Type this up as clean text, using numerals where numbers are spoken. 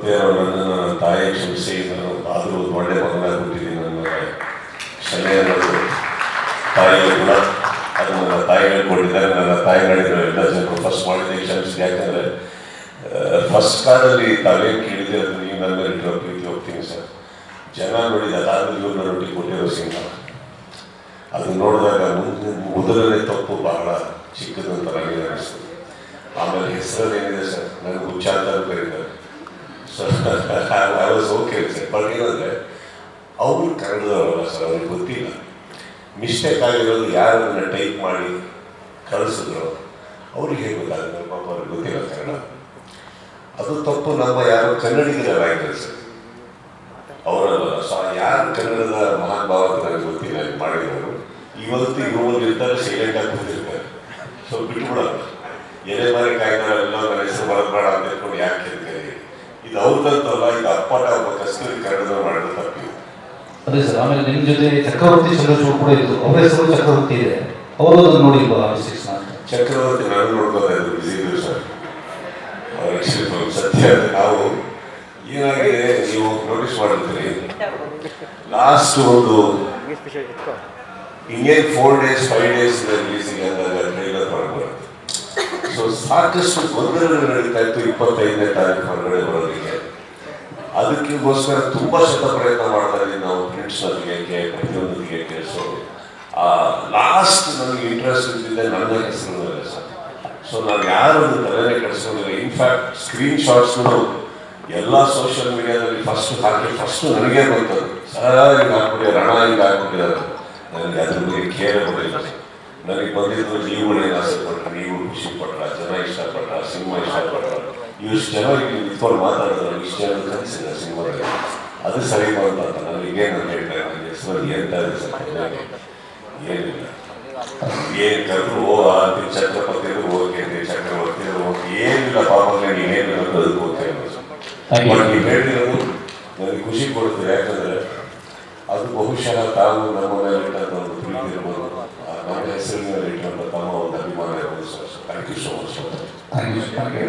ದೇವರು ನನ್ನ ತಾಯಿ ಕ್ಷಮಿಸಿ ನಾನು ಆದರೂ ಒಳ್ಳೆ ಮಗನಾಗಿ ಹುಟ್ಟಿದ್ದೀನಿ. ನನ್ನ ಕ್ಷಮೆ ಅನ್ನೋದು ತಾಯಿಯ ಗುಣ, ಅದು ನನ್ನ ತಾಯಿ ಹೇಳ್ಕೊಂಡಿದ್ದಾರೆ. ನನ್ನ ತಾಯಿ ಹೇಳಿದ್ರು ಎಲ್ಲ ಜನರು ಫಸ್ಟ್ ಮಾಡಿದ್ದೆ ಕ್ಷಮಿಸಿ. ಯಾಕಂದರೆ ಫಸ್ಟ್ ಕಾರ್ಡಲ್ಲಿ ತಾವೇನು ಕೇಳಿದೆ ಅದು ನೀವು ನನ್ನ ಮೇಲೆ ಇಟ್ಟಿರೋ ಪ್ರೀತಿ ಹೋಗ್ತೀನಿ ಸರ್. ಜನ ನೋಡಿದ ಅದಾದ್ಮೇಲೆ ಇವ್ರು ನನ್ನ ರೊಟ್ಟಿ ಕೊಟ್ಟಿರೋ ಸಿನಿಮಾ ಅದು ನೋಡಿದಾಗ ಮೊದಲನೇ ತಪ್ಪು ಬಹಳ ಚಿಕ್ಕದಂತ ನನಗೆ ಅನಿಸ್ತದೆ. ಆಮೇಲೆ ಹೆಸರೇನಿದೆ ಸರ್, ನನಗೆ ಹುಚ್ಚಾಂತ ಕರೀತಾರೆ sir. I was okay sir. But ಏನಂದರೆ ಅವರು ಕನ್ನಡದವರಲ್ಲ ಸರ್, ಅವ್ರಿಗೆ ಗೊತ್ತಿಲ್ಲ. ಮಿಸ್ಟೇಕ್ ಆಗಿರೋದು ಯಾರು ನನ್ನ ಟೈಪ್ ಮಾಡಿ ಕಳಿಸಿದ್ರು ಅವ್ರಿಗೆ ಹೇಗೆ ಗೊತ್ತಾಗುತ್ತೆ, ಪಾಪ ಅವ್ರಿಗೆ ಗೊತ್ತಿಲ್ಲ ಕನ್ನಡ. ಅದು ತಪ್ಪು ನಮ್ಮ ಯಾರು ಕನ್ನಡಿಗರಾಗಿದ್ದಾರೆ ಸರ್, ಅವರಲ್ಲ. ಸೊ ಯಾರು ಕನ್ನಡದ ಮಹಾನ್ ಭಾವ ಅಂತ ನನಗೆ ಗೊತ್ತಿಲ್ಲ ಮಾಡಿರೋರು. ಇವತ್ತು ಇವರು ಇರ್ತಾರೆ, ಸೈಲೆಂಟಾಗಿ ಕೂತಿರ್ತಾರೆ. ಸೊ ಬಿಟ್ಬಿಡೋಲ್ಲ, ಎಲೆ ಮನೆ ಕಾಯ್ದಾರೆಲ್ಲ ನನ್ನ ಹೆಸರು ಬರಬೇಡ ಅಂತ ಹೇಳ್ಕೊಂಡು ಯಾಕೆ ಕೇಳ್ತಾರೆ. ಇದು ಅವ್ರದಂತಲ್ಲ, ಇದು ಅಪ್ಪಟ ಒಬ್ಬ ಕಸ್ತೂರಿ ಕನ್ನಡದ ಮಾಡಿರೋ ತಪ್ಪಿದೆ. ಅದೇ ಸರ್. ಆಮೇಲೆ ನಿಮ್ಮ ಜೊತೆ ಚಕ್ರವರ್ತಿ ಚಂದ್ರಚೂಡ್ ಕೂಡ ಇತ್ತು, ಅವರ ಹೆಸರು ಚಕ್ರವರ್ತಿ ಇದೆ. ಅವರು ಅದನ್ನು ನೋಡಿಲ್ವಾ? ಚಕ್ರವರ್ತಿ ನಾನು ನೋಡ್ಕೋತಾ ಇದ್ರು, ಬಿಸಿ ಇದ್ರು ಸರ್. ಅವ್ರು ಸತ್ಯ ನಾವು ಏನಾಗಿದೆ ನೀವು ನೋಟಿಸ್ ಮಾಡಿರ್ತೀರಿ, ಲಾಸ್ಟ್ ಒಂದು ಇನ್ನೇನು 4 days 5 days ರಿಲೀಸಿಗೆ ಅಂದಾಗ ಟ್ರೈಲರ್ ಹೊರಗೆ. ಸೊ ಸಾಕಷ್ಟು ಗೊಂದಲಗಳು ನಡೀತಾ ಇತ್ತು 25ನೇ ತಾರೀಕು ಹೊರಗಡೆ ಬರೋದಕ್ಕೆ. ಅದಕ್ಕೋಸ್ಕರ ತುಂಬ ಪ್ರಯತ್ನ ಮಾಡ್ತಾ ಇದ್ದೀವಿ ನಾವು, ಫ್ರೆಂಡ್ಸ್ನ ತೆಗಿಯೋಕ್ಕೆ, ಪ್ರತಿಯೊಂದು ತೆಗಿಯೋಕ್ಕೆ. ಸೊ ಲಾಸ್ಟ್ ನನಗೆ ಇಂಟ್ರೆಸ್ಟ್ ಇದ್ದಿದ್ದೆ ನನ್ನ ಹೆಸರು ಸರ್. ಸೊ ನಾವು ಯಾರು ಒಂದು ತಲೆನೇ ಕೆಡಿಸ್ಕೊಂಡಿಲ್ಲ. ಇನ್ಫ್ಯಾಕ್ಟ್ ಸ್ಕ್ರೀನ್ ಶಾಟ್ಸ್ಗಳು ಎಲ್ಲ ಸೋಷಿಯಲ್ ಮೀಡಿಯಾದಲ್ಲಿ ಫಸ್ಟ್ ನನಗೆ ಬಂತದ್ದು. ಸರ್ ಹಿಂಗೆ ಹಾಕ್ಬಿಟ್ಟಿದ್ದಾರೆ, ರಣ ಹಿಂಗೆ ಹಾಕ್ಬಿಟ್ಟಿದ್ದಾರೆ. ನನಗೆ ಅದ್ರ ಬಗ್ಗೆ ಕೇರೆ ಕೊಡಲಿಲ್ಲ. ನನಗೆ ಬಂದಿದ್ದು ನೀವುಗಳೇನು ಆಸೆ ಪಟ್ರೆ, ನೀವು ಖುಷಿ ಪಟ್ರ, ಜನ ಇಷ್ಟಪಟ್ರ, ಸಿನಿಮಾ ಇಷ್ಟಪಟ್ರ, ಇಷ್ಟು ಜನ ಇಲ್ಲಿ ನಿಂತ್ಕೊಂಡು ಮಾತಾಡಿದ್ರೆ ಇಷ್ಟು ಜನ ಕಲಿಸಿದ ಸಿನಿಮಾದಲ್ಲಿ ಅದು ಸರಿ ಬಂತ ಅಂತ ನನಗೇನು ಹೇಳ್ತಾರೆ. ನನಗೆ ಹೆಸರಲ್ಲಿ ಎಂತ ಇದೆ ಸರ್, ಏನಿಲ್ಲ. ಏನು ಕರೆದ್ರು ಹೋಗಿ ಛತ್ರಪತಿರು ಹೋಗಿ ಚಕ್ರವರ್ತಿರು ಹೋಗಿ ಏನಿಲ್ಲ, ಪಾಪಕ್ಕೆ ನೀವೇನಿಲ್ಲ ಅದಕ್ಕೆ ಹೋಗ್ತಾ ಇಲ್ಲ ಸರ್. ಬಟ್ ನೀವು ಹೇಳಿರೋದು ನನಗೆ ಖುಷಿ ಕೊಡ್ತೀವಿ. ಯಾಕಂದರೆ ಅದು ಬಹುಶಃ ತಾವು ನಮ್ಮ ಮೇಲೆ ಇಟ್ಟಂಥ ಒಂದು ಪ್ರೀತಿ ಇರ್ಬೋದು, ನಮ್ಮ ಹೆಸರಿನ ಮೇಲೆ ಇಟ್ಟಂಥ ತಮ್ಮ ಒಂದು ಅಭಿಮಾನ ಇರ್ಬೋದು sir. Thank you so much. Thank you.